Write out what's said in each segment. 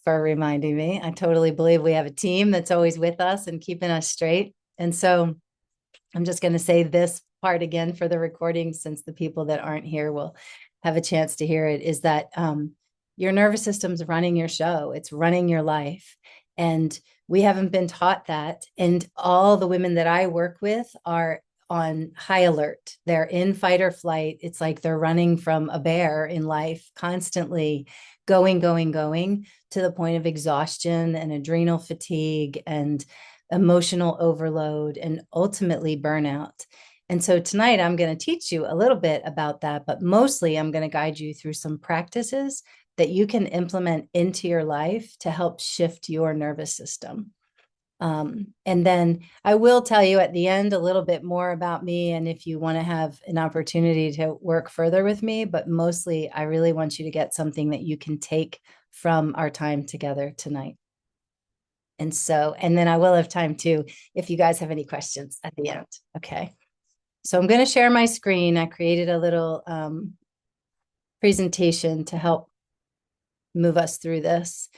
for reminding me. I totally believe we have a team that's always with us and keeping us straight. And so I'm just going to say this part again for the recording, since the people that aren't here will have a chance to hear it, is that your nervous system's running your show. It's running your life. And we haven't been taught that. And all the women that I work with are on high alert. They're in fight or flight. It's like they're running from a bear in life, constantly going, going to the point of exhaustion and adrenal fatigue and emotional overload and ultimately burnout. And so tonight I'm going to teach you a little bit about that, but mostly I'm going to guide you through some practices that you can implement into your life to help shift your nervous system. And then I will tell you at the end a little bit more about me, and if you want to have an opportunity to work further with me, but mostly I really want you to get something that you can take from our time together tonight. And so, and then I will have time too, if you guys have any questions at the end. Okay. So I'm going to share my screen. I created a little presentation to help move us through this.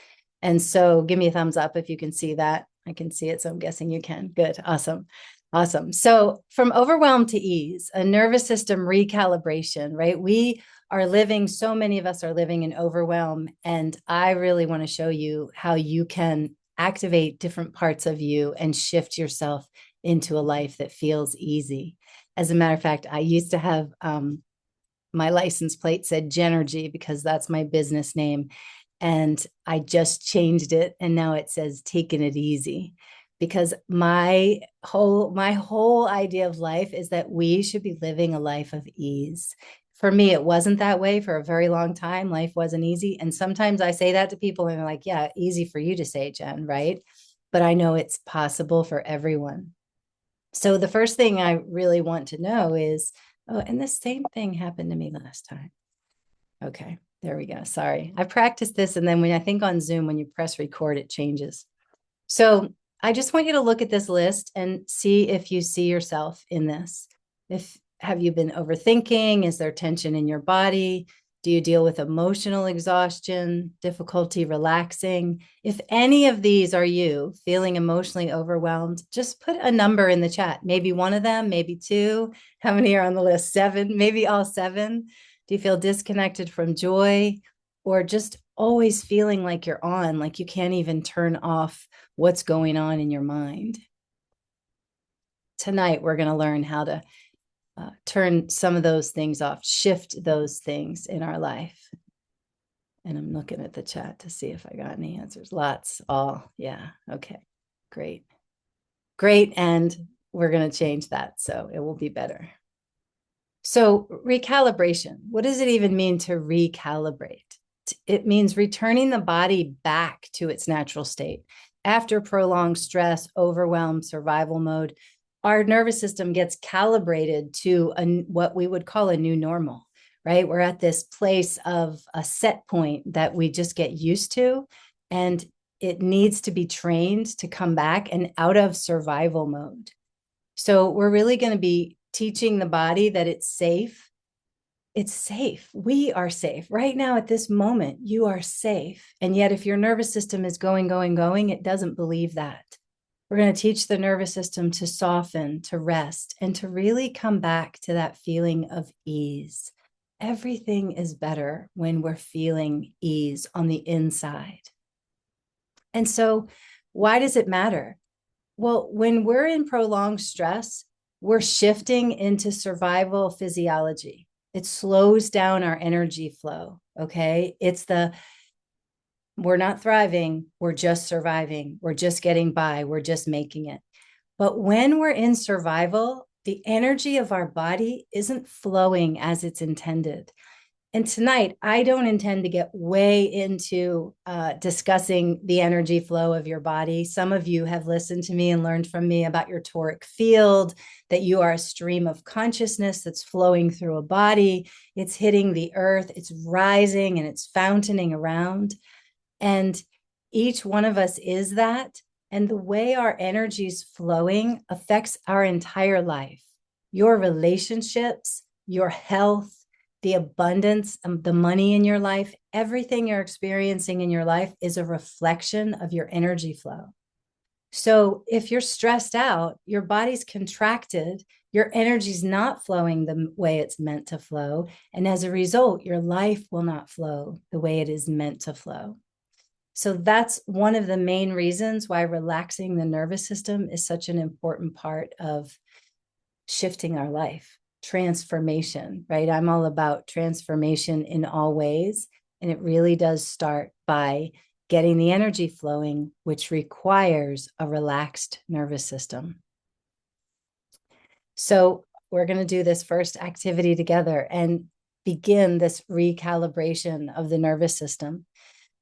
And so give me a thumbs up if you can see that. I can see it, so I'm guessing you can. Good. Awesome. Awesome. So from overwhelm to ease, a nervous system recalibration, right? We are living, so many of us are living in overwhelm. And I really want to show you how you can activate different parts of you and shift yourself into a life that feels easy. As a matter of fact, I used to have my license plate said Genergy because that's my business name. And I just changed it. And now it says taking it easy, because my whole idea of life is that we should be living a life of ease. For me, it wasn't that way for a very long time. Life wasn't easy. And sometimes I say that to people and they're like, yeah, easy for you to say, Jen, right? But I know it's possible for everyone. So the first thing I really want to know is, oh, and the same thing happened to me last time. Okay, there we go. Sorry. I practiced this. And then when I think on Zoom, when you press record, it changes. So I just want you to look at this list and see if you see yourself in this. Have you been overthinking? Is there tension in your body? Do you deal with emotional exhaustion, difficulty relaxing? If any of these are you, feeling emotionally overwhelmed, just put a number in the chat. Maybe one of them, maybe two. How many are on the list? 7, maybe all 7. Do you feel disconnected from joy, or just always feeling like you're on, like you can't even turn off what's going on in your mind? Tonight, we're going to learn how to turn some of those things off, shift those things in our life. And I'm looking at the chat to see if I got any answers. Lots, all, yeah, okay, great. Great, and we're going to change that, so it will be better. So recalibration, what does it even mean to recalibrate? It means returning the body back to its natural state. After prolonged stress, overwhelm, survival mode, our nervous system gets calibrated to what we would call a new normal, right? We're at this place of a set point that we just get used to, and it needs to be trained to come back and out of survival mode. So we're really going to be teaching the body that it's safe. It's safe. We are safe right now at this moment. You are safe. And yet if your nervous system is going, it doesn't believe that. We're going to teach the nervous system to soften, to rest, and to really come back to that feeling of ease. Everything is better when we're feeling ease on the inside. And so why does it matter? Well, when we're in prolonged stress, we're shifting into survival physiology. It slows down our energy flow, okay? We're not thriving, we're just surviving, we're just getting by, we're just making it. But when we're in survival, the energy of our body isn't flowing as it's intended. And tonight, I don't intend to get way into discussing the energy flow of your body. Some of you have listened to me and learned from me about your toric field, that you are a stream of consciousness that's flowing through a body. It's hitting the earth, it's rising, and it's fountaining around. And each one of us is that. And the way our energy is flowing affects our entire life, your relationships, your health, the abundance, the money in your life, everything you're experiencing in your life is a reflection of your energy flow. So if you're stressed out, your body's contracted, your energy's not flowing the way it's meant to flow. And as a result, your life will not flow the way it is meant to flow. So that's one of the main reasons why relaxing the nervous system is such an important part of shifting our life, transformation, right? I'm all about transformation in all ways. And it really does start by getting the energy flowing, which requires a relaxed nervous system. So we're going to do this first activity together and begin this recalibration of the nervous system.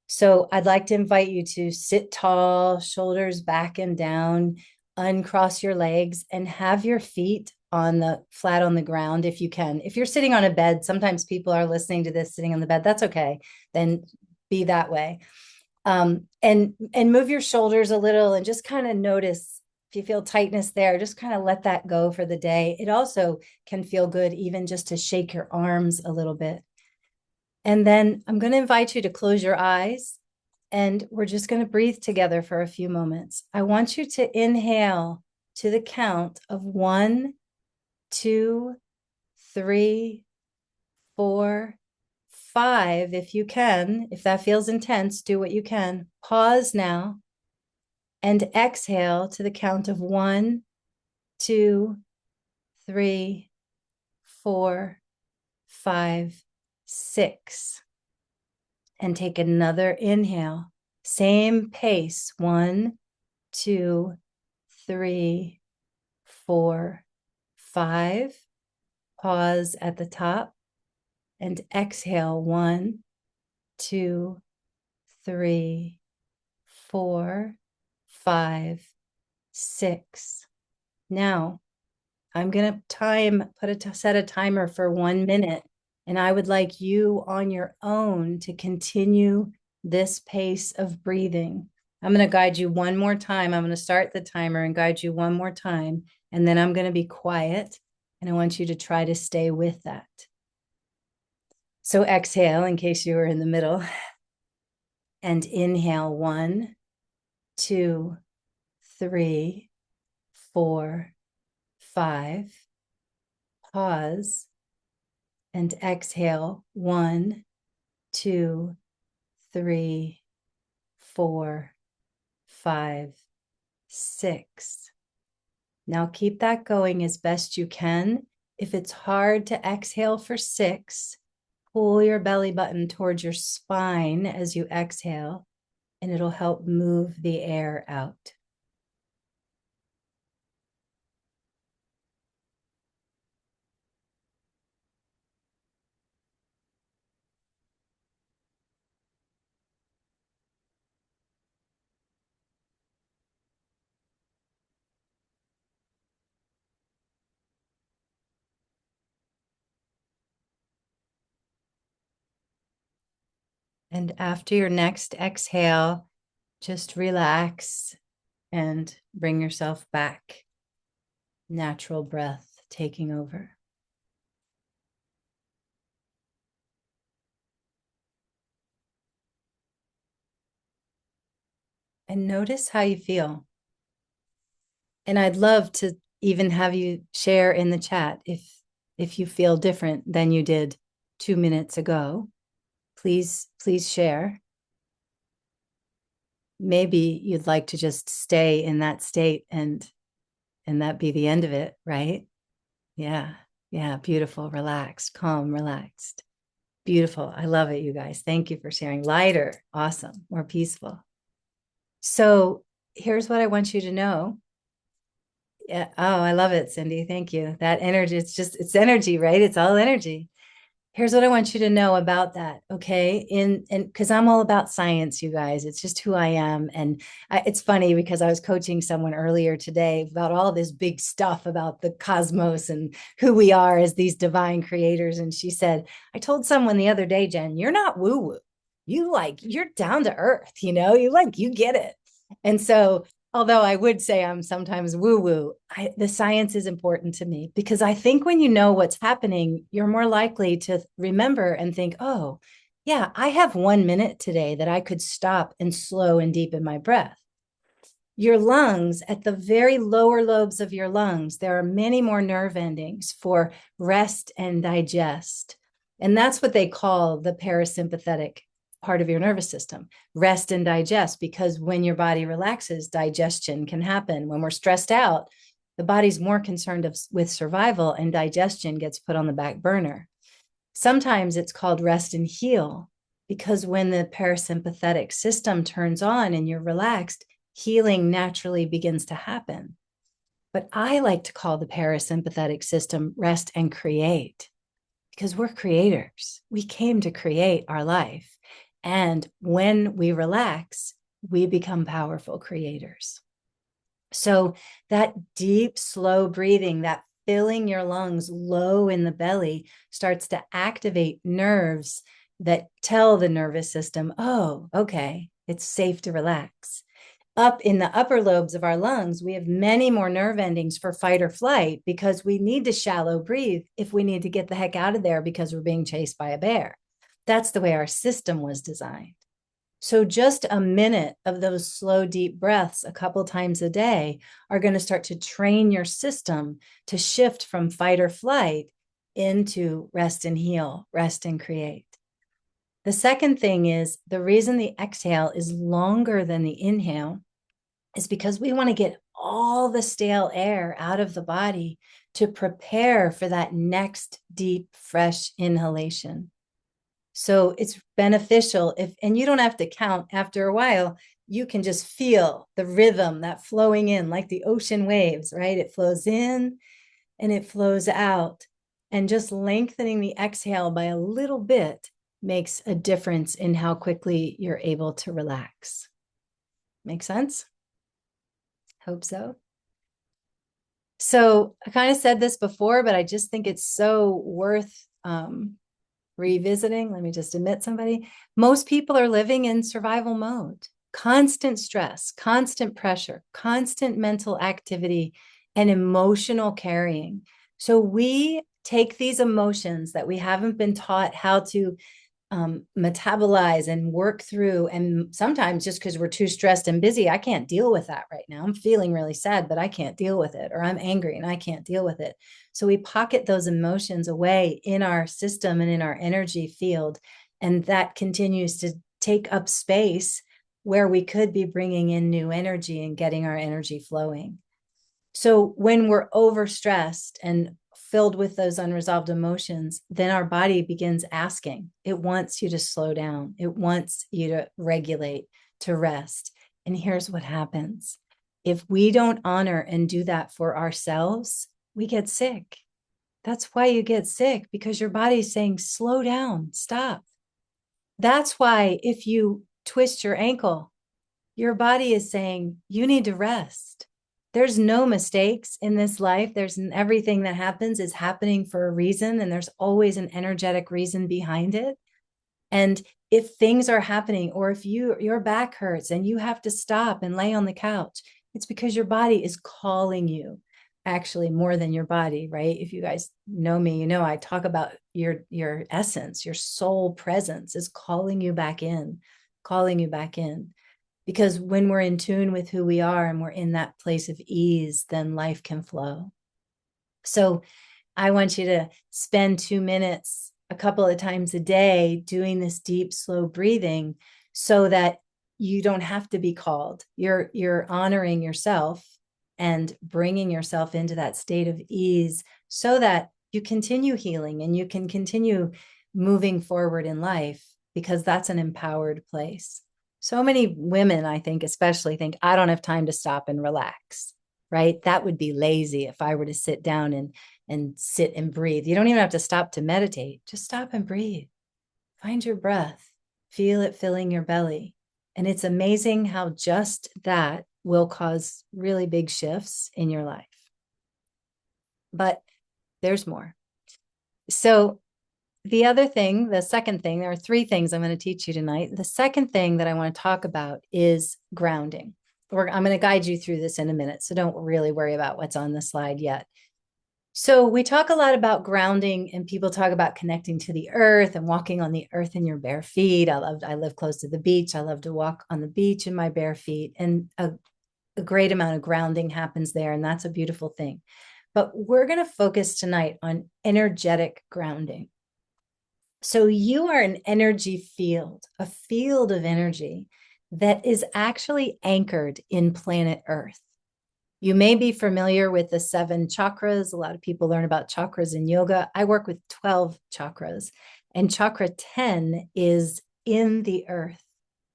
So I'd like to invite you to sit tall, shoulders back and down, uncross your legs, and have your feet on the flat on the ground if you can. If you're sitting on a bed, sometimes people are listening to this sitting on the bed. That's okay. Then be that way. And move your shoulders a little and just kind of notice if you feel tightness there, just kind of let that go for the day. It also can feel good even just to shake your arms a little bit. And then I'm going to invite you to close your eyes and we're just going to breathe together for a few moments. I want you to inhale to the count of 1, 2, 3, 4, 5. If you can, if that feels intense, do what you can. Pause now and exhale to the count of 1, 2, 3, 4, 5, 6. And take another inhale. Same pace. 1, 2, 3, 4, 5. Pause at the top and exhale. 1, 2, 3, 4, 5, 6. Now I'm going to set a timer for 1 minute. And I would like you on your own to continue this pace of breathing. I'm going to guide you one more time. I'm going to start the timer and guide you one more time. And then I'm going to be quiet. And I want you to try to stay with that. So exhale in case you were in the middle. And inhale. 1, 2, 3, 4, 5. Pause. And exhale. 1, 2, 3, 4, 5, 6. Now keep that going as best you can. If it's hard to exhale for 6, pull your belly button towards your spine as you exhale, and it'll help move the air out. And after your next exhale, just relax and bring yourself back. Natural breath taking over. And notice how you feel. And I'd love to even have you share in the chat if you feel different than you did 2 minutes ago. Please share. Maybe you'd like to just stay in that state and that be the end of it, right? Yeah. Beautiful. Relaxed, calm, relaxed. Beautiful. I love it, you guys. Thank you for sharing. Lighter. Awesome. More peaceful. So here's what I want you to know. Yeah. Oh, I love it, Cindy. Thank you. That energy, it's energy, right? It's all energy. Here's what I want you to know about that, okay? And because I'm all about science, you guys. It's just who I am. And it's funny because I was coaching someone earlier today about all this big stuff about the cosmos and who we are as these divine creators. And she said, I told someone the other day, Jen, you're not woo-woo. You're down to earth, you get it. And so Although I would say I'm sometimes woo-woo, the science is important to me because I think when you know what's happening, you're more likely to remember and think, oh, yeah, I have 1 minute today that I could stop and slow and deepen my breath. Your lungs, at the very lower lobes of your lungs, there are many more nerve endings for rest and digest. And that's what they call the parasympathetic part of your nervous system, rest and digest, because when your body relaxes, digestion can happen. When we're stressed out, the body's more concerned with survival, and digestion gets put on the back burner. Sometimes it's called rest and heal, because when the parasympathetic system turns on and you're relaxed, healing naturally begins to happen. But I like to call the parasympathetic system rest and create, because we're creators. We came to create our life. And when we relax, we become powerful creators. So that deep, slow breathing, that filling your lungs low in the belly, starts to activate nerves that tell the nervous system, oh, okay, it's safe to relax. Up in the upper lobes of our lungs, we have many more nerve endings for fight or flight, because we need to shallow breathe if we need to get the heck out of there because we're being chased by a bear. That's the way our system was designed. So just a minute of those slow, deep breaths a couple times a day are going to start to train your system to shift from fight or flight into rest and heal, rest and create. The second thing is, the reason the exhale is longer than the inhale is because we want to get all the stale air out of the body to prepare for that next deep, fresh inhalation. So it's beneficial and you don't have to count. After a while, you can just feel the rhythm, that flowing in like the ocean waves, right? It flows in and it flows out. And just lengthening the exhale by a little bit makes a difference in how quickly you're able to relax. Make sense? Hope so. So I kind of said this before, but I just think it's so worth revisiting. Let me just admit somebody. Most people are living in survival mode, constant stress, constant pressure, constant mental activity, and emotional carrying. So we take these emotions that we haven't been taught how to metabolize and work through. And sometimes just because we're too stressed and busy, I can't deal with that right now. I'm feeling really sad, but I can't deal with it. Or I'm angry and I can't deal with it. So we pocket those emotions away in our system and in our energy field. And that continues to take up space where we could be bringing in new energy and getting our energy flowing. So when we're overstressed and filled with those unresolved emotions, then our body begins asking. It wants you to slow down. It wants you to regulate, to rest. And here's what happens. If we don't honor and do that for ourselves, we get sick. That's why you get sick, because your body's saying, slow down, stop. That's why if you twist your ankle, your body is saying, you need to rest. There's no mistakes in this life. There's everything that happens is happening for a reason, and there's always an energetic reason behind it. And if things are happening, or if your back hurts and you have to stop and lay on the couch, it's because your body is calling you, actually more than your body, right? If you guys know me, you know I talk about your essence, your soul presence is calling you back in, calling you back in. Because when we're in tune with who we are and we're in that place of ease, then life can flow. So I want you to spend 2 minutes a couple of times a day doing this deep, slow breathing, so that you don't have to be called. You're honoring yourself and bringing yourself into that state of ease, so that you continue healing and you can continue moving forward in life, because that's an empowered place. So many women, I think, especially think, I don't have time to stop and relax, right? That would be lazy if I were to sit down and sit and breathe. You don't even have to stop to meditate. Just stop and breathe. Find your breath. Feel it filling your belly. And it's amazing how just that will cause really big shifts in your life. But there's more. So the other thing, the second thing, there are 3 things I'm going to teach you tonight. The second thing that I want to talk about is grounding. I'm going to guide you through this in a minute. So don't really worry about what's on the slide yet. So we talk a lot about grounding, and people talk about connecting to the earth and walking on the earth in your bare feet. I live close to the beach. I love to walk on the beach in my bare feet, and a great amount of grounding happens there. And that's a beautiful thing. But we're going to focus tonight on energetic grounding. So you are an energy field, a field of energy that is actually anchored in planet Earth. You may be familiar with the 7 chakras. A lot of people learn about chakras in yoga. I work with 12 chakras, and chakra 10 is in the earth.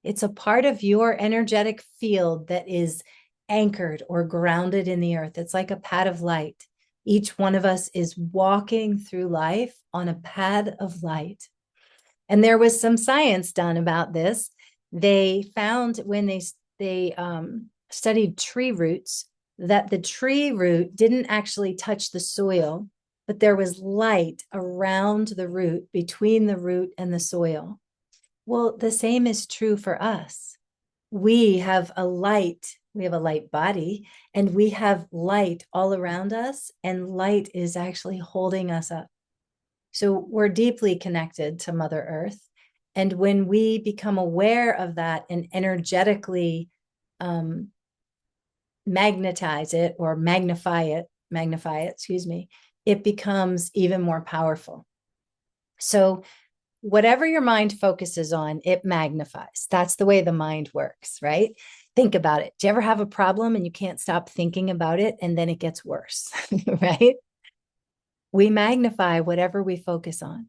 It's a part of your energetic field that is anchored or grounded in the earth. It's like a pad of light. Each one of us is walking through life on a pad of light. And there was some science done about this. They found when they studied tree roots that the tree root didn't actually touch the soil, but there was light around the root, between the root and the soil. Well, the same is true for us. We have a light body, and we have light all around us, and light is actually holding us up. So we're deeply connected to Mother Earth. And when we become aware of that and energetically magnetize it or magnify it, it becomes even more powerful. So whatever your mind focuses on, it magnifies. That's the way the mind works, right? Think about it. Do you ever have a problem and you can't stop thinking about it, and then it gets worse, right? We magnify whatever we focus on.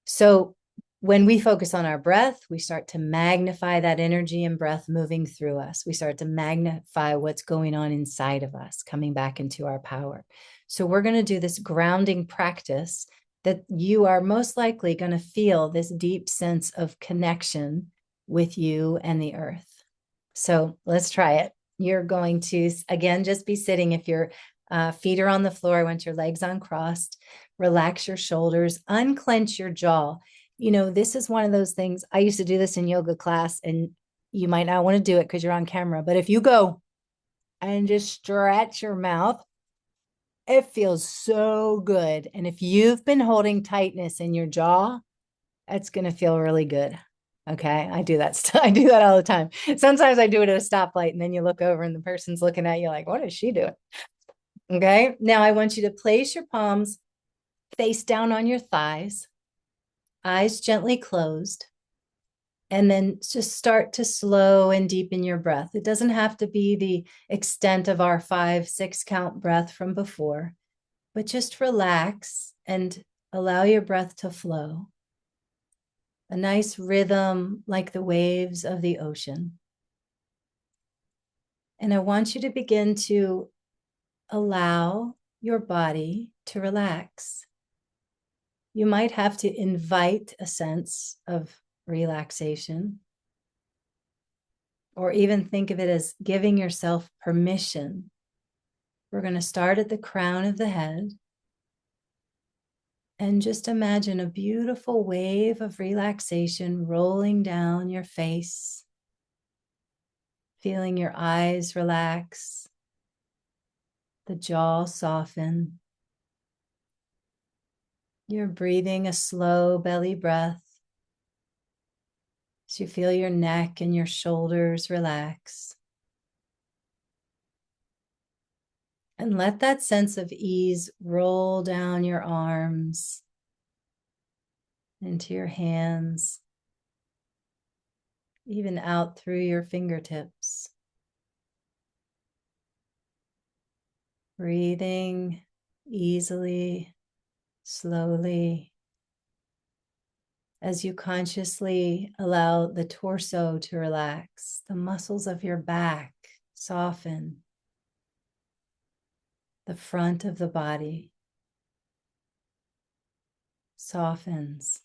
So when we focus on our breath, we start to magnify that energy and breath moving through us. We start to magnify what's going on inside of us, coming back into our power. So we're going to do this grounding practice that you are most likely going to feel this deep sense of connection with you and the earth. So let's try it. You're going to, again, just be sitting. If your feet are on the floor, I want your legs uncrossed. Relax your shoulders, unclench your jaw. You know, this is one of those things. I used to do this in yoga class, and you might not want to do it because you're on camera. But if you go and just stretch your mouth, it feels so good. And if you've been holding tightness in your jaw, it's going to feel really good. Okay. I do that. I do that all the time. Sometimes I do it at a stoplight, and then you look over and the person's looking at you like, what is she doing? Okay. Now I want you to place your palms face down on your thighs, eyes gently closed, and then just start to slow and deepen your breath. It doesn't have to be the extent of our 5-6 count breath from before, but just relax and allow your breath to flow. A nice rhythm like the waves of the ocean. And I want you to begin to allow your body to relax. You might have to invite a sense of relaxation, or even think of it as giving yourself permission. We're going to start at the crown of the head and just imagine a beautiful wave of relaxation rolling down your face, feeling your eyes relax, the jaw soften. You're breathing a slow belly breath as you feel your neck and your shoulders relax. And let that sense of ease roll down your arms, into your hands, even out through your fingertips. Breathing easily, slowly, as you consciously allow the torso to relax, the muscles of your back soften, the front of the body softens.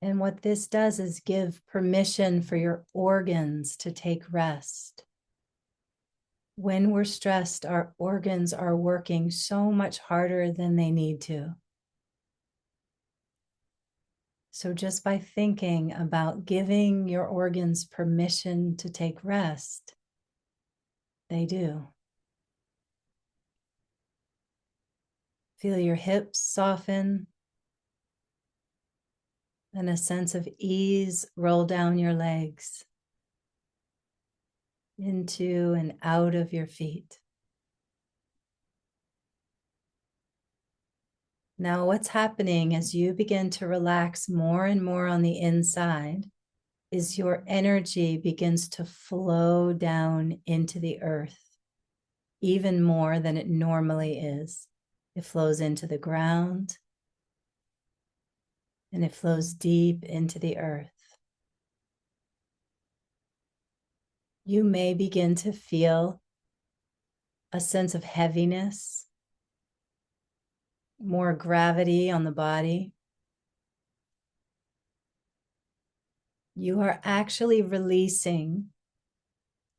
And what this does is give permission for your organs to take rest. When we're stressed, our organs are working so much harder than they need to. So just by thinking about giving your organs permission to take rest, they do. Feel your hips soften and a sense of ease roll down your legs into and out of your feet. Now, what's happening as you begin to relax more and more on the inside is your energy begins to flow down into the earth even more than it normally is. It flows into the ground and it flows deep into the earth. You may begin to feel a sense of heaviness, more gravity on the body. You are actually releasing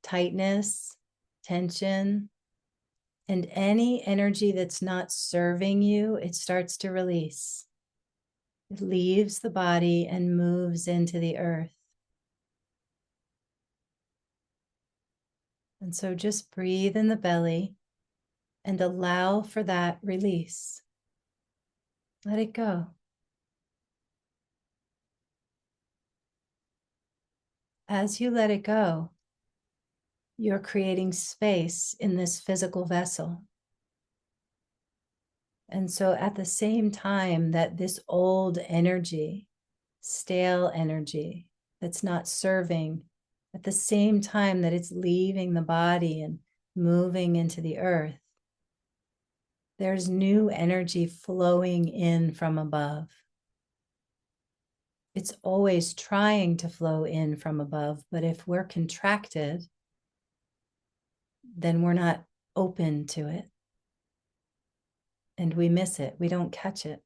tightness, tension, and any energy that's not serving you, it starts to release. It leaves the body and moves into the earth. And so just breathe in the belly and allow for that release. Let it go. As you let it go, you're creating space in this physical vessel. And so at the same time that this old energy, stale energy that's not serving, at the same time that it's leaving the body and moving into the earth, there's new energy flowing in from above. It's always trying to flow in from above, but if we're contracted, then we're not open to it. And we miss it. We don't catch it.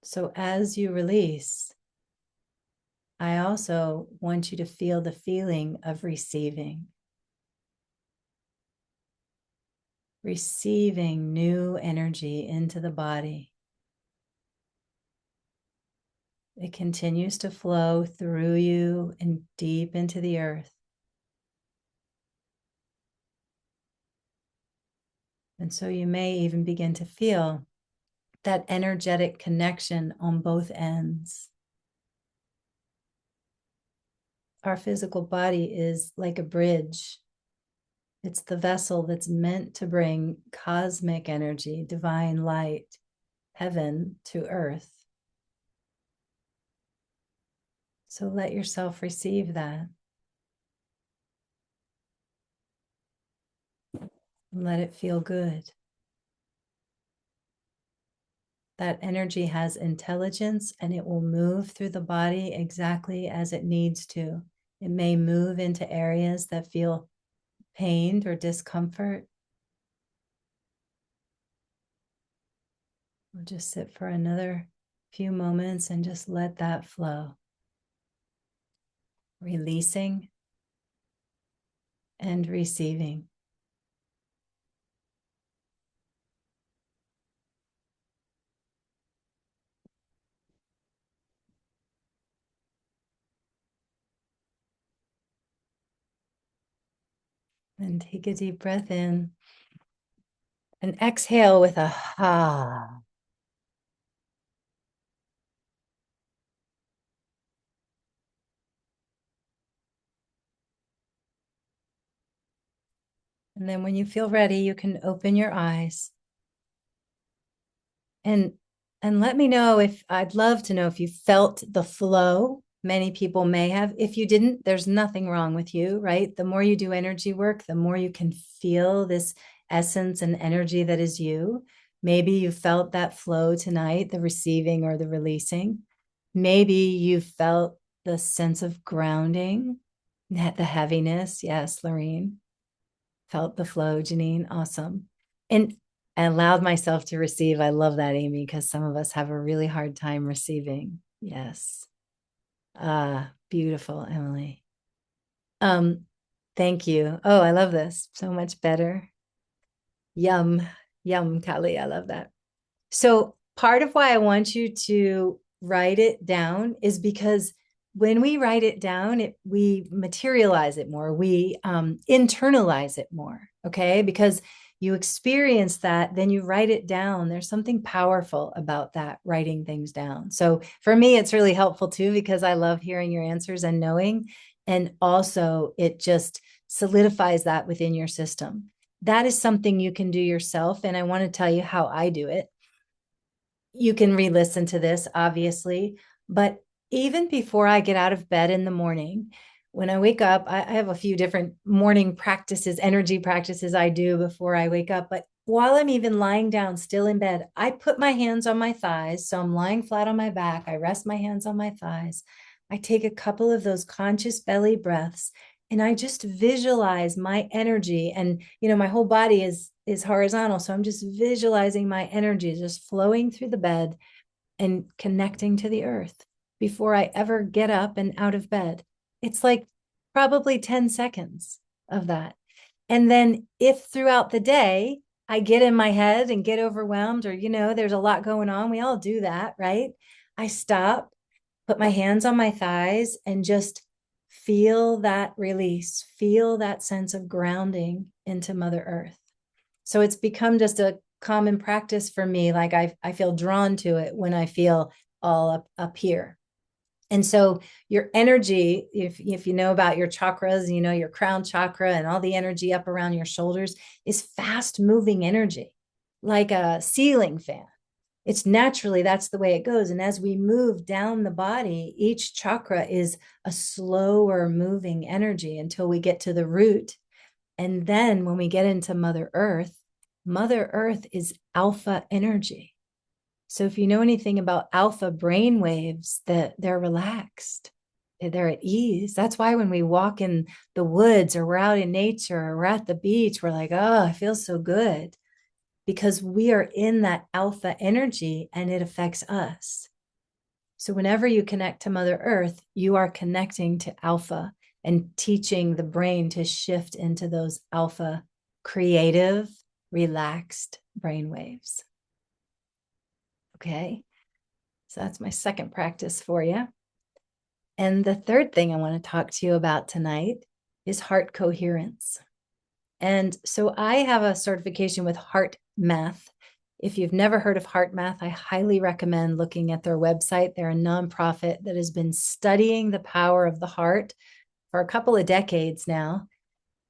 So as you release, I also want you to feel the feeling of receiving. Receiving new energy into the body. It continues to flow through you and deep into the earth. And so you may even begin to feel that energetic connection on both ends. Our physical body is like a bridge. It's the vessel that's meant to bring cosmic energy, divine light, heaven to earth. So let yourself receive that. Let it feel good. That energy has intelligence and it will move through the body exactly as it needs to. It may move into areas that feel pain or discomfort. We'll just sit for another few moments and just let that flow. Releasing and receiving. And take a deep breath in and exhale with a ha. And then when you feel ready, you can open your eyes. And let me know if, I'd love to know if you felt the flow. Many people may have. If you didn't, there's nothing wrong with you, right? The more you do energy work, the more you can feel this essence and energy that is you. Maybe you felt that flow tonight, the receiving or the releasing. Maybe you felt the sense of grounding, the heaviness. Yes, Lorene. Felt the flow, Janine. Awesome. And I allowed myself to receive. I love that, Amy, because some of us have a really hard time receiving. Yes. Beautiful, Emily. Thank you. Oh, I love this. So much better. Yum, yum, Kali. I love that. So part of why I want you to write it down is because when we write it down, we materialize it more, we internalize it more, okay? Because you experience that, then you write it down. There's something powerful about that, writing things down. So for me, it's really helpful too, because I love hearing your answers and knowing. And also, it just solidifies that within your system. That is something you can do yourself. And I want to tell you how I do it. You can re-listen to this, obviously, but even before I get out of bed in the morning, when I wake up, I have a few different morning practices, energy practices I do before I wake up. But while I'm even lying down still in bed, I put my hands on my thighs. So I'm lying flat on my back. I rest my hands on my thighs. I take a couple of those conscious belly breaths, and I just visualize my energy. And, my whole body is horizontal. So I'm just visualizing my energy just flowing through the bed and connecting to the earth before I ever get up and out of bed. It's like probably 10 seconds of that. And then if throughout the day I get in my head and get overwhelmed, or, there's a lot going on, we all do that, right? I stop, put my hands on my thighs, and just feel that release, feel that sense of grounding into Mother Earth. So it's become just a common practice for me. Like I feel drawn to it when I feel all up here. And so your energy, if you know about your chakras, your crown chakra and all the energy up around your shoulders, is fast moving energy, like a ceiling fan. It's naturally, that's the way it goes. And as we move down the body, each chakra is a slower moving energy until we get to the root. And then when we get into Mother Earth is alpha energy. So if you know anything about alpha brain waves, that they're relaxed, they're at ease. That's why when we walk in the woods, or we're out in nature, or we're at the beach, we're like, oh, I feel so good, because we are in that alpha energy and it affects us. So whenever you connect to Mother Earth, you are connecting to alpha and teaching the brain to shift into those alpha, creative, relaxed brain waves. Okay, so that's my second practice for you. And the third thing I want to talk to you about tonight is heart coherence. And so I have a certification with Heart Math. If you've never heard of Heart Math, I highly recommend looking at their website. They're a nonprofit that has been studying the power of the heart for a couple of decades now.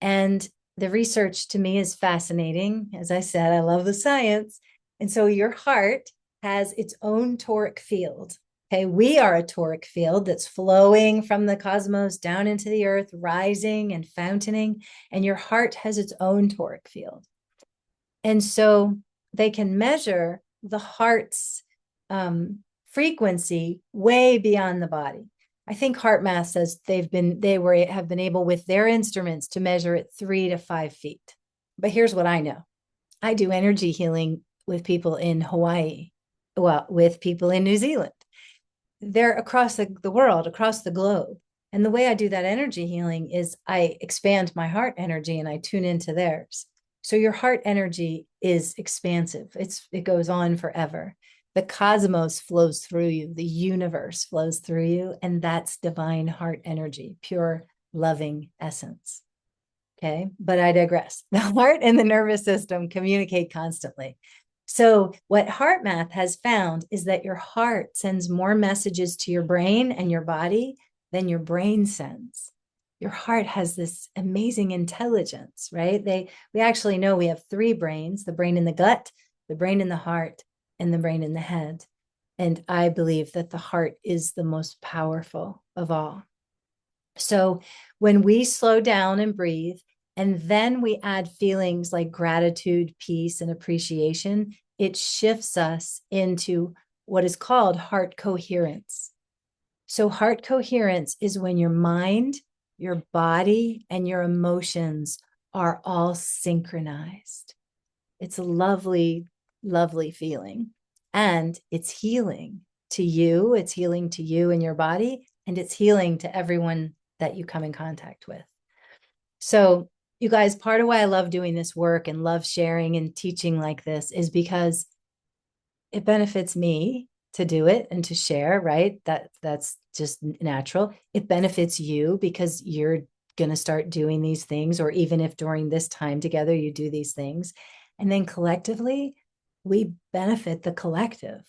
And the research to me is fascinating. As I said, I love the science. And so your heart has its own toric field. Okay, we are a toric field that's flowing from the cosmos down into the earth, rising and fountaining, and your heart has its own toric field. And so they can measure the heart's frequency way beyond the body. I think Heart Math says have been able with their instruments to measure it 3 to 5 feet. But here's what I know. I do energy healing with people in Hawaii, with people in New Zealand. They're across the world, across the globe. And the way I do that energy healing is I expand my heart energy and I tune into theirs. So your heart energy is expansive. It goes on forever. The cosmos flows through you. The universe flows through you. And that's divine heart energy, pure loving essence. Okay, but I digress. The heart and the nervous system communicate constantly. So what Heart Math has found is that your heart sends more messages to your brain and your body than your brain sends. Your heart has this amazing intelligence, right? We actually know we have 3 brains: the brain in the gut, the brain in the heart, and the brain in the head. And I believe that the heart is the most powerful of all. So when we slow down and breathe, and then we add feelings like gratitude, peace, and appreciation, it shifts us into what is called heart coherence. So heart coherence is when your mind, your body, and your emotions are all synchronized. It's a lovely, lovely feeling. And it's healing to you. It's healing to you and your body, and it's healing to everyone that you come in contact with. So you guys, part of why I love doing this work and love sharing and teaching like this is because it benefits me to do it and to share, right? That's just natural. It benefits you because you're going to start doing these things, or even if during this time together you do these things. And then collectively, we benefit the collective.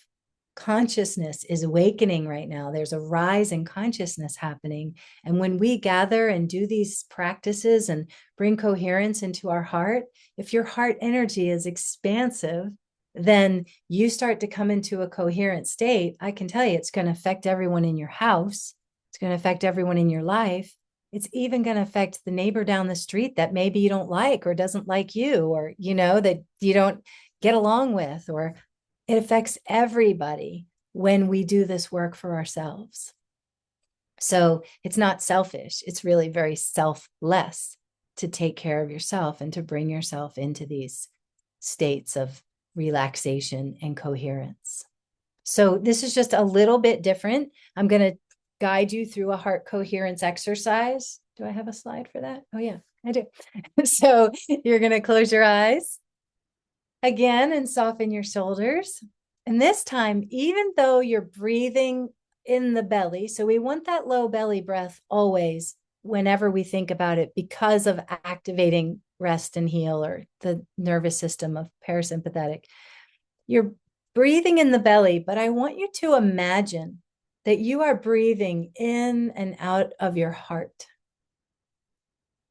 Consciousness is awakening right now. There's a rise in consciousness happening. And when we gather and do these practices and bring coherence into our heart, if your heart energy is expansive, then you start to come into a coherent state. I can tell you it's going to affect everyone in your house. It's going to affect everyone in your life. It's even going to affect the neighbor down the street that maybe you don't like or doesn't like you, or, that you don't get along with, or it affects everybody when we do this work for ourselves. So it's not selfish. It's really very selfless to take care of yourself and to bring yourself into these states of relaxation and coherence. So this is just a little bit different. I'm going to guide you through a heart coherence exercise. Do I have a slide for that? Oh yeah, I do. So you're going to close your eyes again and soften your shoulders. And this time, even though you're breathing in the belly, so we want that low belly breath always whenever we think about it, because of activating rest and heal, or the nervous system of parasympathetic. You're breathing in the belly, but I want you to imagine that you are breathing in and out of your heart,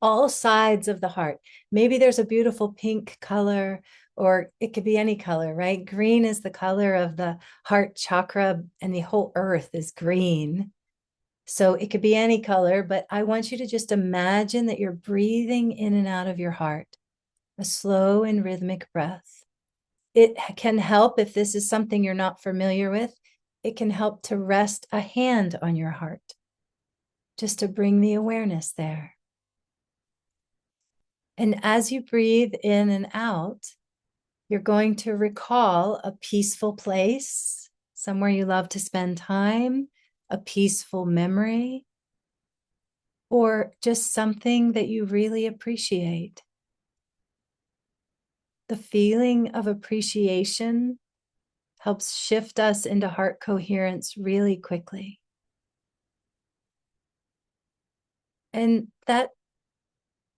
all sides of the heart. Maybe there's a beautiful pink color, or it could be any color, right? Green is the color of the heart chakra, and the whole earth is green. So it could be any color, but I want you to just imagine that you're breathing in and out of your heart, a slow and rhythmic breath. It can help, if this is something you're not familiar with, it can help to rest a hand on your heart, just to bring the awareness there. And as you breathe in and out, you're going to recall a peaceful place, somewhere you love to spend time, a peaceful memory, or just something that you really appreciate. The feeling of appreciation helps shift us into heart coherence really quickly. And that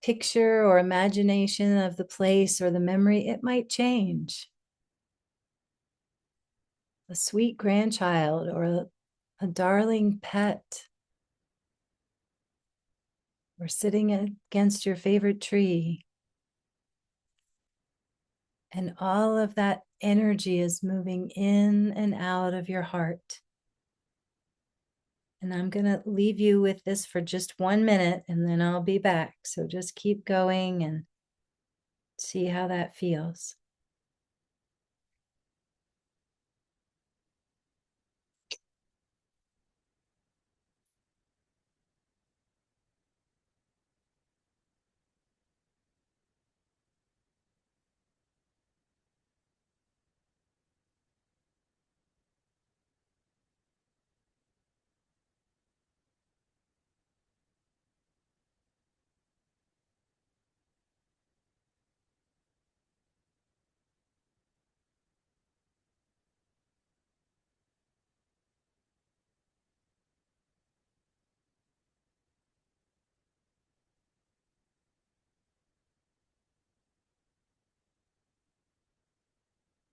picture or imagination of the place or the memory, it might change. A sweet grandchild, or a darling pet, or sitting against your favorite tree. And all of that energy is moving in and out of your heart. And I'm going to leave you with this for just 1 minute, and then I'll be back. So just keep going and see how that feels.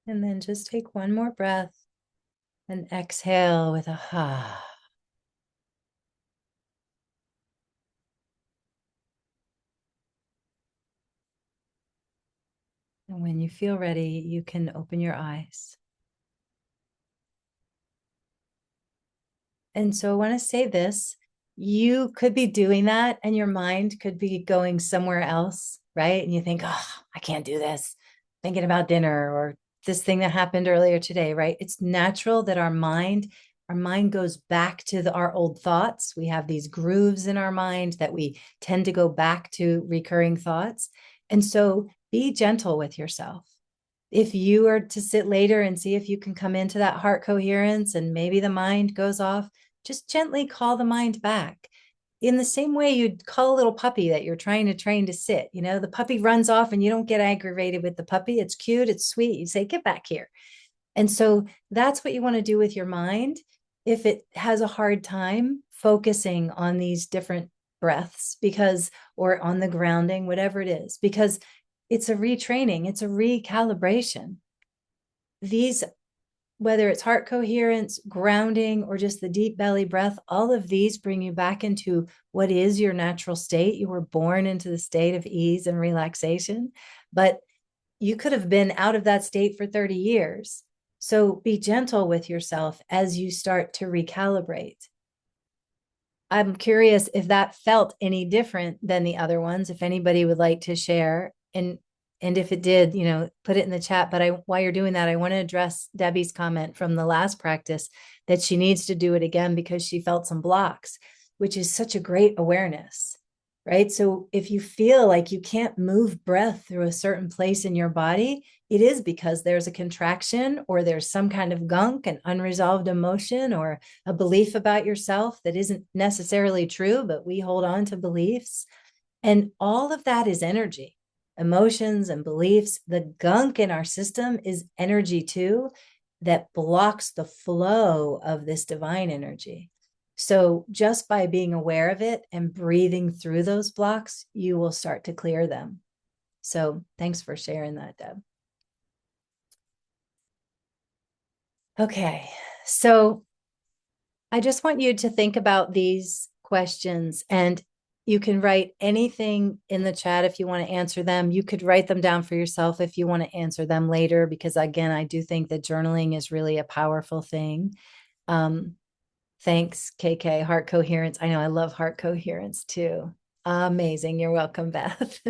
And then just take one more breath and exhale with a ha. And when you feel ready, you can open your eyes. And so I want to say this, you could be doing that and your mind could be going somewhere else, right? And you think, oh, I can't do this, thinking about dinner or this thing that happened earlier today, right? It's natural that our mind goes back to our old thoughts. We have these grooves in our mind that we tend to go back to, recurring thoughts. And so be gentle with yourself. If you are to sit later and see if you can come into that heart coherence and maybe the mind goes off, just gently call the mind back. In the same way you'd call a little puppy that you're trying to train to sit. The puppy runs off and you don't get aggravated with the puppy. It's cute, it's sweet. You say, get back here. And so that's what you want to do with your mind. If it has a hard time focusing on these different breaths, because, or on the grounding, whatever it is, because it's a retraining, it's a recalibration. These, whether it's heart coherence, grounding, or just the deep belly breath, all of these bring you back into what is your natural state. You were born into the state of ease and relaxation, but you could have been out of that state for 30 years. So be gentle with yourself as you start to recalibrate. I'm curious if that felt any different than the other ones, if anybody would like to share. And if it did, put it in the chat. But while you're doing that, I want to address Debbie's comment from the last practice that she needs to do it again because she felt some blocks, which is such a great awareness, right? So if you feel like you can't move breath through a certain place in your body, it is because there's a contraction or there's some kind of gunk, an unresolved emotion, or a belief about yourself that isn't necessarily true, but we hold on to beliefs. And all of that is energy, emotions and beliefs. The gunk in our system is energy too, that blocks the flow of this divine energy. So just by being aware of it and breathing through those blocks, you will start to clear them. So thanks for sharing that, Deb. Okay, so I just want you to think about these questions, and you can write anything in the chat if you want to answer them. You could write them down for yourself if you want to answer them later, because again, I do think that journaling is really a powerful thing. Thanks, KK. Heart coherence. I know, I love heart coherence too. Amazing. You're welcome, Beth.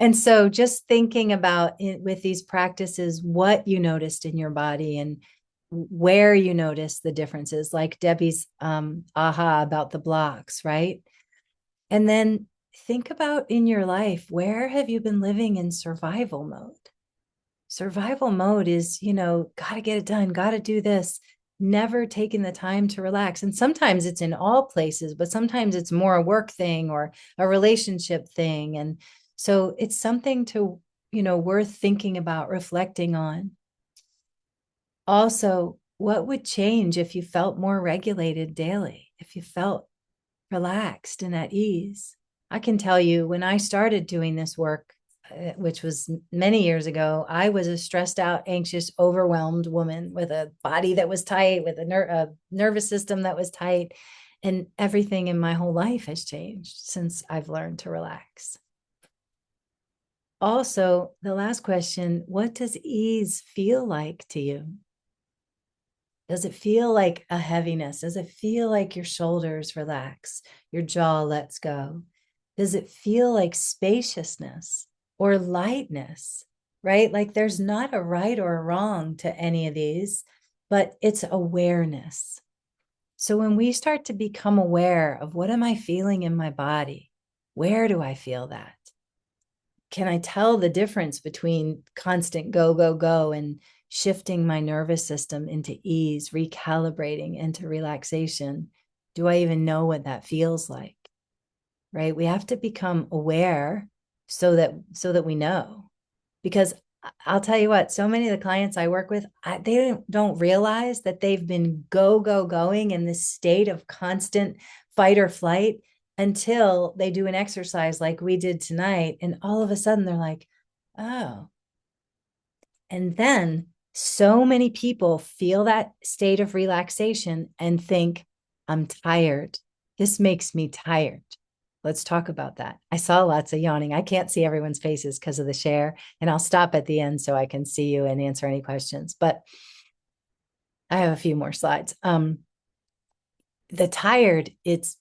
And so just thinking about with these practices, what you noticed in your body and where you noticed the differences, like Debbie's aha about the blocks, right? And then think about in your life, where have you been living in survival mode? Survival mode is, got to get it done, got to do this, never taking the time to relax. And sometimes it's in all places, but sometimes it's more a work thing or a relationship thing. And so it's something to, worth thinking about, reflecting on. Also, what would change if you felt more regulated daily, if you felt relaxed and at ease? I can tell you, when I started doing this work, which was many years ago, I was a stressed out, anxious, overwhelmed woman with a body that was tight, with a nervous system that was tight. And everything in my whole life has changed since I've learned to relax. Also, the last question, what does ease feel like to you? Does it feel like a heaviness? Does it feel like your shoulders relax, your jaw lets go? Does it feel like spaciousness or lightness, right? Like there's not a right or a wrong to any of these, but it's awareness. So when we start to become aware of what am I feeling in my body? Where do I feel that? Can I tell the difference between constant go, go, go and shifting my nervous system into ease, recalibrating into relaxation? Do I even know what that feels like? Right? We have to become aware so that we know. Because I'll tell you what, so many of the clients I work with, they don't realize that they've been going in this state of constant fight or flight until they do an exercise like we did tonight. And all of a sudden they're like, oh. And then so many people feel that state of relaxation and think, I'm tired. This makes me tired. Let's talk about that. I saw lots of yawning. I can't see everyone's faces because of the share, and I'll stop at the end so I can see you and answer any questions. But I have a few more slides. The tired, it's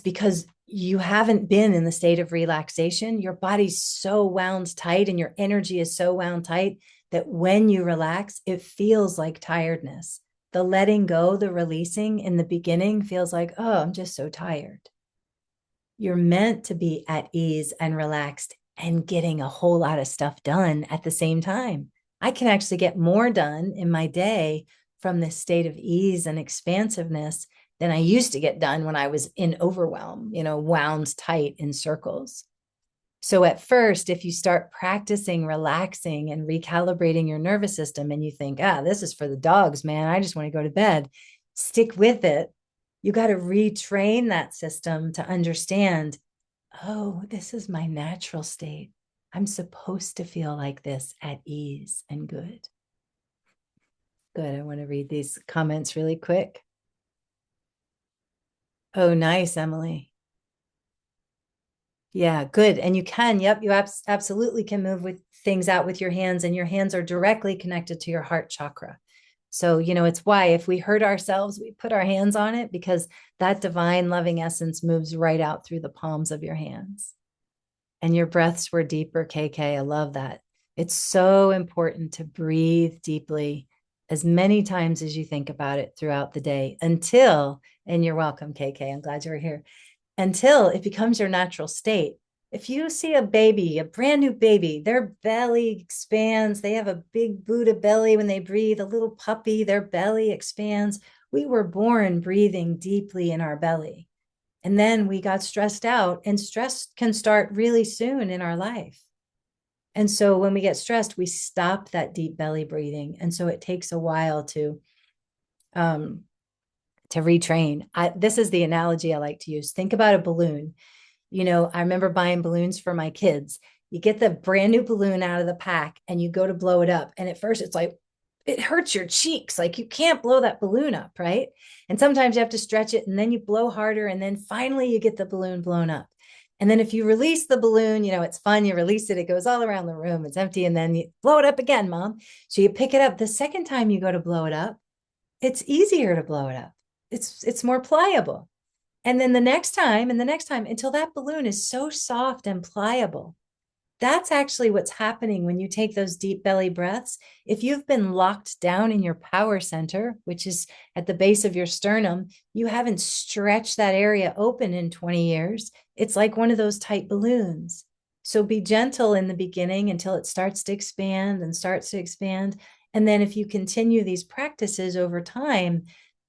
because you haven't been in the state of relaxation. Your body's so wound tight and your energy is so wound tight that when you relax, it feels like tiredness. The letting go, the releasing in the beginning feels like, oh, I'm just so tired. You're meant to be at ease and relaxed and getting a whole lot of stuff done at the same time. I can actually get more done in my day from this state of ease and expansiveness than I used to get done when I was in overwhelm, wound tight in circles. So at first, if you start practicing relaxing and recalibrating your nervous system and you think, this is for the dogs, man, I just want to go to bed, stick with it. You got to retrain that system to understand, oh, this is my natural state. I'm supposed to feel like this at ease and good. Good. I want to read these comments really quick. Oh, nice, Emily. Yeah, good. And you can, yep, you absolutely can move with things out with your hands, and your hands are directly connected to your heart chakra. So, it's why if we hurt ourselves, we put our hands on it, because that divine loving essence moves right out through the palms of your hands. And your breaths were deeper, KK. I love that. It's so important to breathe deeply as many times as you think about it throughout the day until, and you're welcome, KK. I'm glad you're here. Until it becomes your natural state. If you see a baby, a brand new baby, their belly expands. They have a big Buddha belly when they breathe, a little puppy, their belly expands. We were born breathing deeply in our belly. And then we got stressed out, and stress can start really soon in our life. And so when we get stressed, we stop that deep belly breathing. And so it takes a while to retrain. This is the analogy I like to use. Think about a balloon. I remember buying balloons for my kids. You get the brand new balloon out of the pack and you go to blow it up. And at first it's like, it hurts your cheeks. Like you can't blow that balloon up, right? And sometimes you have to stretch it and then you blow harder. And then finally you get the balloon blown up. And then if you release the balloon, it's fun. You release it, it goes all around the room. It's empty. And then you blow it up again, Mom. So you pick it up. The second time you go to blow it up, it's easier to blow it up. It's more pliable. And then the next time and the next time, until that balloon is so soft and pliable. That's actually what's happening when you take those deep belly breaths. If you've been locked down in your power center, which is at the base of your sternum, you haven't stretched that area open in 20 years. It's like one of those tight balloons. So be gentle in the beginning until it starts to expand and starts to expand. And then if you continue these practices over time,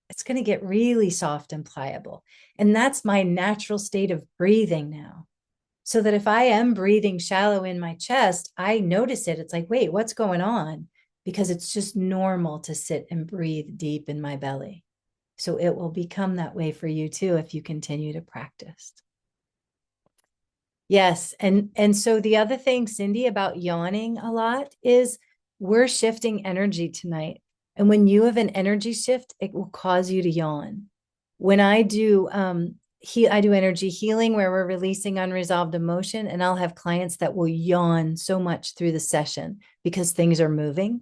it's going to get really soft and pliable. And that's my natural state of breathing now. So that if I am breathing shallow in my chest, I notice it. It's like, wait, what's going on? Because it's just normal to sit and breathe deep in my belly. So it will become that way for you too if you continue to practice. Yes. And so the other thing, Cindy, about yawning a lot is we're shifting energy tonight. And when you have an energy shift, it will cause you to yawn. When I do I do energy healing where we're releasing unresolved emotion, and I'll have clients that will yawn so much through the session because things are moving.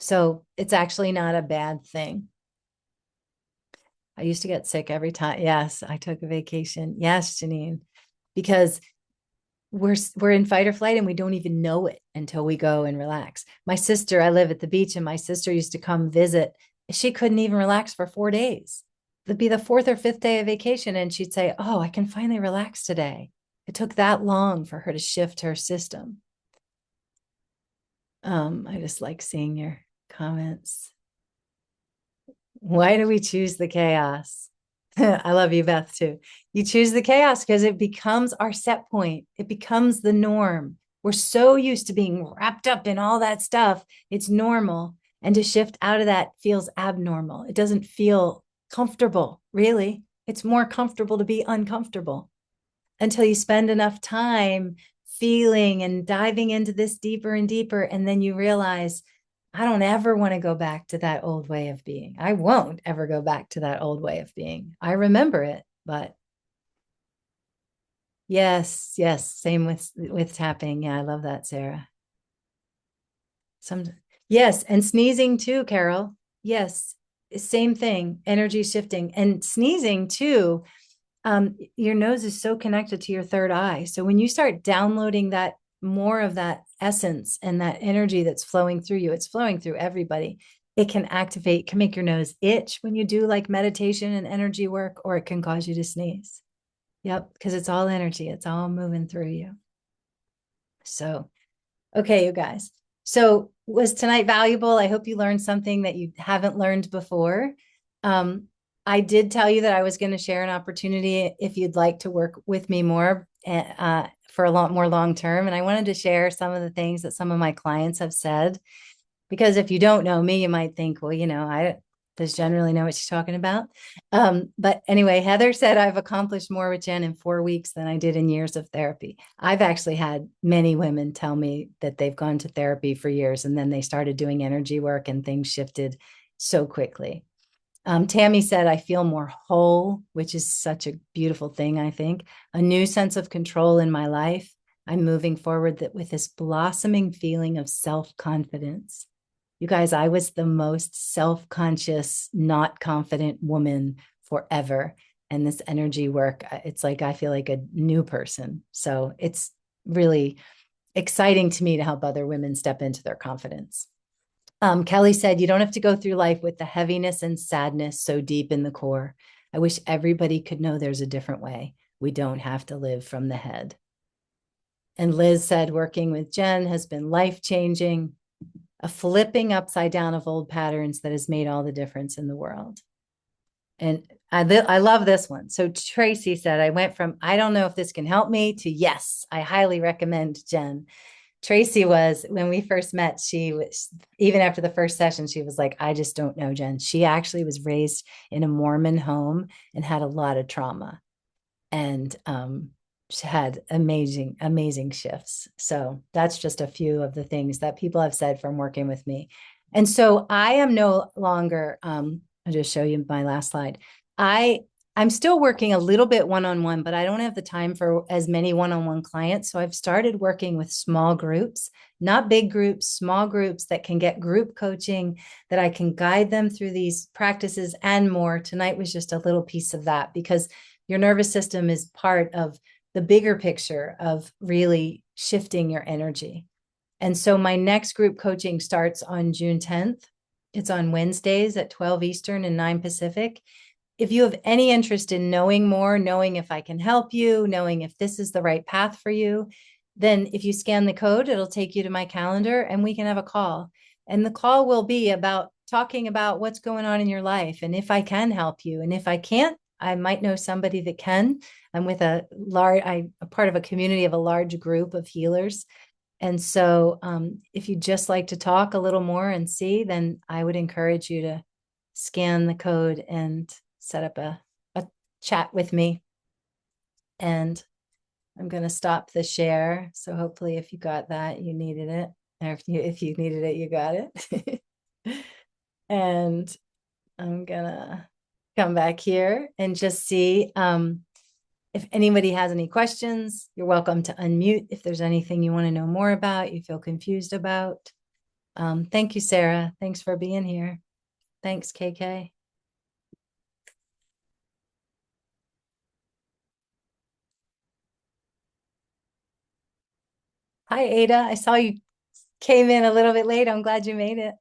So it's actually not a bad thing. I used to get sick every time. Yes, I took a vacation. Yes, Janine, because we're in fight or flight and we don't even know it until we go and relax. My sister, I live at the beach, and my sister used to come visit. She couldn't even relax for 4 days. It'd be the 4th or 5th day of vacation, and she'd say, oh, I can finally relax today. It took that long for her to shift her system. I just like seeing your comments. Why do we choose the chaos? I love you, Beth, too. You choose the chaos because it becomes our set point. It becomes the norm. We're so used to being wrapped up in all that stuff. It's normal. And to shift out of that feels abnormal. It doesn't feel comfortable, really. It's more comfortable to be uncomfortable until you spend enough time feeling and diving into this deeper and deeper. And then you realize, I don't ever want to go back to that old way of being. I won't ever go back to that old way of being. I remember it, but yes, same with tapping. Yeah, I love that, Sarah. Yes, and sneezing too, Carol. Yes, same thing, energy shifting and sneezing too. Your nose is so connected to your third eye. So when you start downloading that more of that essence and that energy that's flowing through you, it's flowing through everybody. It can activate, can make your nose itch when you do like meditation and energy work, or it can cause you to sneeze. Yep, because it's all energy. It's all moving through you. So, okay, you guys. So was tonight valuable? I hope you learned something that you haven't learned before. I did tell you that I was going to share an opportunity if you'd like to work with me more. for a lot more long term. And I wanted to share some of the things that some of my clients have said, because if you don't know me, you might think, well, I does Jen really know what she's talking about? But anyway, Heather said, I've accomplished more with Jen in 4 weeks than I did in years of therapy. I've actually had many women tell me that they've gone to therapy for years and then they started doing energy work and things shifted so quickly. Tammy said, I feel more whole, which is such a beautiful thing, I think. A new sense of control in my life. I'm moving forward with this blossoming feeling of self-confidence. You guys, I was the most self-conscious, not confident woman forever. And this energy work, it's like I feel like a new person. So it's really exciting to me to help other women step into their confidence. Kelly said, you don't have to go through life with the heaviness and sadness so deep in the core. I wish everybody could know there's a different way. We don't have to live from the head. And Liz said, working with Jen has been life-changing, a flipping upside down of old patterns that has made all the difference in the world. And I love this one. So Tracy said, I went from, I don't know if this can help me, to yes, I highly recommend Jen. Tracy was, when we first met, she was, even after the first session, she was like, I just don't know, Jen. She actually was raised in a Mormon home and had a lot of trauma. And she had amazing, amazing shifts. So that's just a few of the things that people have said from working with me. And so I am no longer, I'll just show you my last slide. I'm still working a little bit one-on-one, but I don't have the time for as many one-on-one clients. So I've started working with small groups, not big groups, small groups that can get group coaching, that I can guide them through these practices and more. Tonight was just a little piece of that, because your nervous system is part of the bigger picture of really shifting your energy. And so my next group coaching starts on June 10th. It's on Wednesdays at 12 Eastern and 9 Pacific. If you have any interest in knowing more, knowing if I can help you, knowing if this is the right path for you, then if you scan the code, it'll take you to my calendar and we can have a call. And the call will be about talking about what's going on in your life and if I can help you. And if I can't, I might know somebody that can. I'm with I'm a part of a community of a large group of healers. And so if you just like to talk a little more and see, then I would encourage you to scan the code and set up a chat with me. And I'm going to stop the share. So hopefully if you got that, you needed it. Or if you needed it, you got it. And I'm going to come back here and just see if anybody has any questions. You're welcome to unmute if there's anything you want to know more about, you feel confused about. Thank you, Sarah. Thanks for being here. Thanks, KK. Hi, Ada. I saw you came in a little bit late. I'm glad you made it.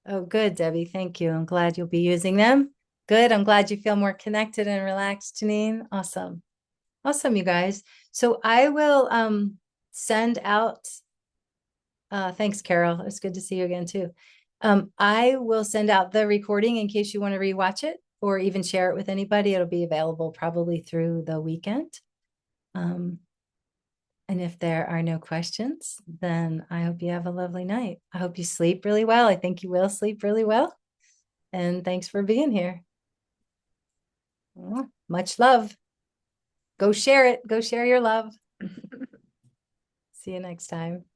Oh, good, Debbie. Thank you. I'm glad you'll be using them. Good. I'm glad you feel more connected and relaxed, Janine. Awesome. Awesome, you guys. So I will send out, thanks, Carol. It's good to see you again, too. I will send out the recording in case you want to rewatch it or even share it with anybody. It'll be available probably through the weekend. And if there are no questions, then I hope you have a lovely night. I hope you sleep really well. I think you will sleep really well. And thanks for being here. Much love. Go share it. Go share your love. See you next time.